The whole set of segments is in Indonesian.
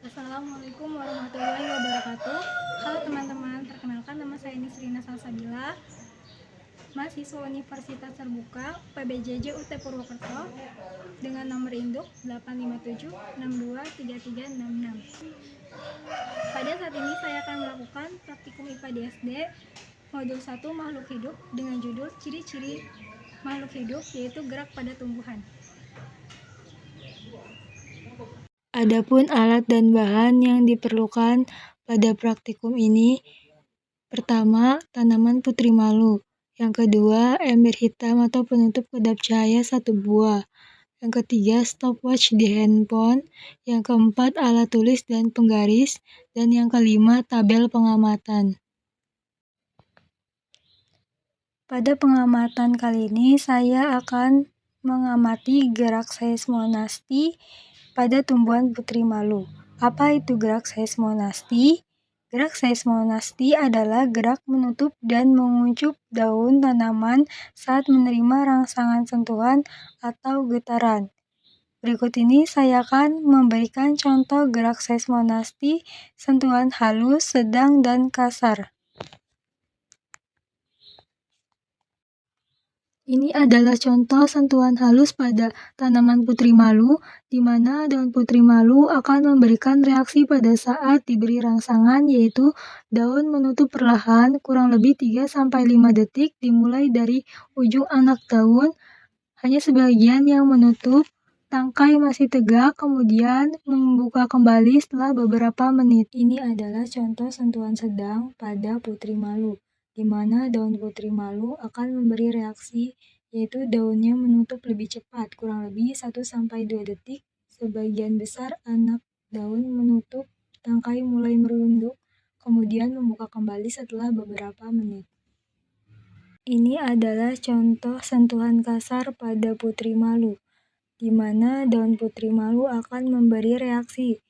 Assalamualaikum warahmatullahi wabarakatuh. Halo teman-teman, perkenalkan nama saya Nisrina Salsabila, mahasiswa Universitas Terbuka PBJJ UT Purwokerto dengan nomor induk 857623366. Pada saat ini saya akan melakukan praktikum IPA di SD modul 1 makhluk hidup dengan judul ciri-ciri makhluk hidup, yaitu gerak pada tumbuhan. Adapun alat dan bahan yang diperlukan pada praktikum ini, pertama, tanaman putri malu. Yang kedua, ember hitam atau penutup kedap cahaya 1 buah. Yang ketiga, stopwatch di handphone. Yang keempat, alat tulis dan penggaris. Dan yang kelima, tabel pengamatan. Pada pengamatan kali ini, saya akan mengamati gerak seismonasti pada tumbuhan putri malu. Apa itu gerak seismonasti? Gerak seismonasti adalah gerak menutup dan menguncup daun tanaman saat menerima rangsangan sentuhan atau getaran. Berikut ini saya akan memberikan contoh gerak seismonasti sentuhan halus, sedang, dan kasar. Ini adalah contoh sentuhan halus pada tanaman putri malu, di mana daun putri malu akan memberikan reaksi pada saat diberi rangsangan, yaitu daun menutup perlahan kurang lebih 3-5 detik dimulai dari ujung anak daun, hanya sebagian yang menutup, tangkai masih tegak, kemudian membuka kembali setelah beberapa menit. Ini adalah contoh sentuhan sedang pada putri malu, di mana daun putri malu akan memberi reaksi, yaitu daunnya menutup lebih cepat, kurang lebih 1-2 detik. Sebagian besar anak daun menutup, tangkai mulai merunduk, kemudian membuka kembali setelah beberapa menit. Ini adalah contoh sentuhan kasar pada putri malu, di mana daun putri malu akan memberi reaksi,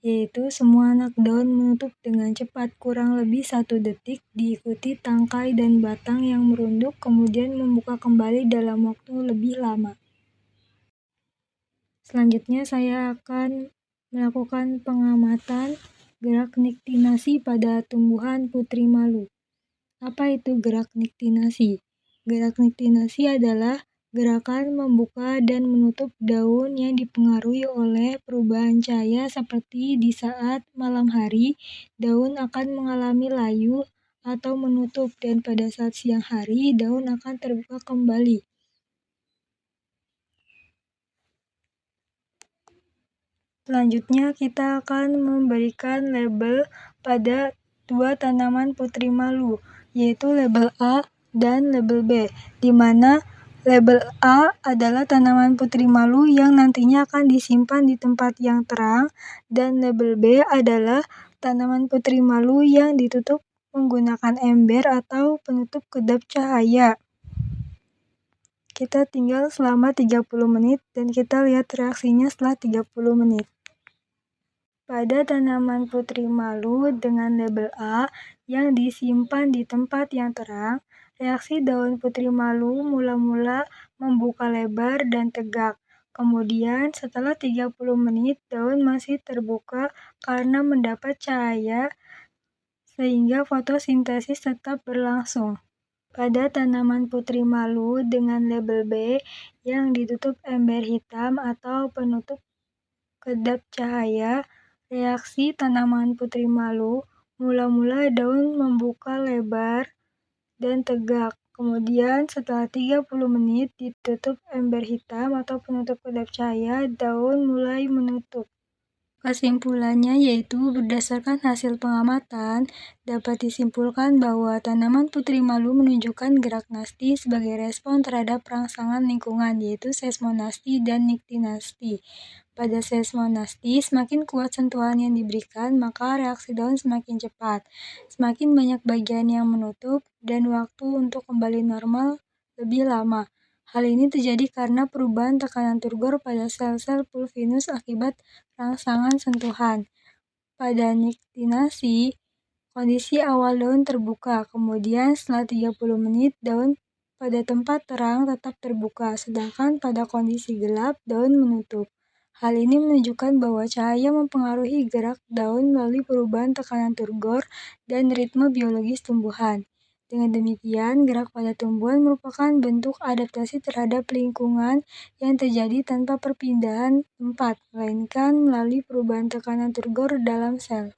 yaitu semua anak daun menutup dengan cepat kurang lebih 1 detik, diikuti tangkai dan batang yang merunduk, kemudian membuka kembali dalam waktu lebih lama. Selanjutnya saya akan melakukan pengamatan gerak niktinasi pada tumbuhan putri malu. Apa itu gerak niktinasi? Gerak niktinasi adalah gerakan membuka dan menutup daun yang dipengaruhi oleh perubahan cahaya, seperti di saat malam hari, daun akan mengalami layu atau menutup, dan pada saat siang hari, daun akan terbuka kembali. Selanjutnya, kita akan memberikan label pada 2 tanaman putri malu, yaitu label A dan label B, di mana label A adalah tanaman putri malu yang nantinya akan disimpan di tempat yang terang, dan label B adalah tanaman putri malu yang ditutup menggunakan ember atau penutup kedap cahaya. Kita tinggal selama 30 menit dan kita lihat reaksinya setelah 30 menit. Pada tanaman putri malu dengan label A yang disimpan di tempat yang terang, reaksi daun putri malu mula-mula membuka lebar dan tegak. Kemudian setelah 30 menit daun masih terbuka karena mendapat cahaya, sehingga fotosintesis tetap berlangsung. Pada tanaman putri malu dengan label B yang ditutup ember hitam atau penutup kedap cahaya, reaksi tanaman putri malu mula-mula daun membuka lebar dan tegak. Kemudian setelah 30 menit ditutup ember hitam atau penutup kedap cahaya, daun mulai menutup. Kesimpulannya yaitu berdasarkan hasil pengamatan, dapat disimpulkan bahwa tanaman putri malu menunjukkan gerak nasti sebagai respon terhadap rangsangan lingkungan, yaitu seismonasti dan niktinasti. Pada seismonasti, semakin kuat sentuhan yang diberikan, maka reaksi daun semakin cepat, semakin banyak bagian yang menutup, dan waktu untuk kembali normal lebih lama. Hal ini terjadi karena perubahan tekanan turgor pada sel-sel pulvinus akibat rangsangan sentuhan. Pada niktinasi, kondisi awal daun terbuka, kemudian setelah 30 menit daun pada tempat terang tetap terbuka, sedangkan pada kondisi gelap daun menutup. Hal ini menunjukkan bahwa cahaya mempengaruhi gerak daun melalui perubahan tekanan turgor dan ritme biologis tumbuhan. Dengan demikian, gerak pada tumbuhan merupakan bentuk adaptasi terhadap lingkungan yang terjadi tanpa perpindahan tempat, melainkan melalui perubahan tekanan turgor dalam sel.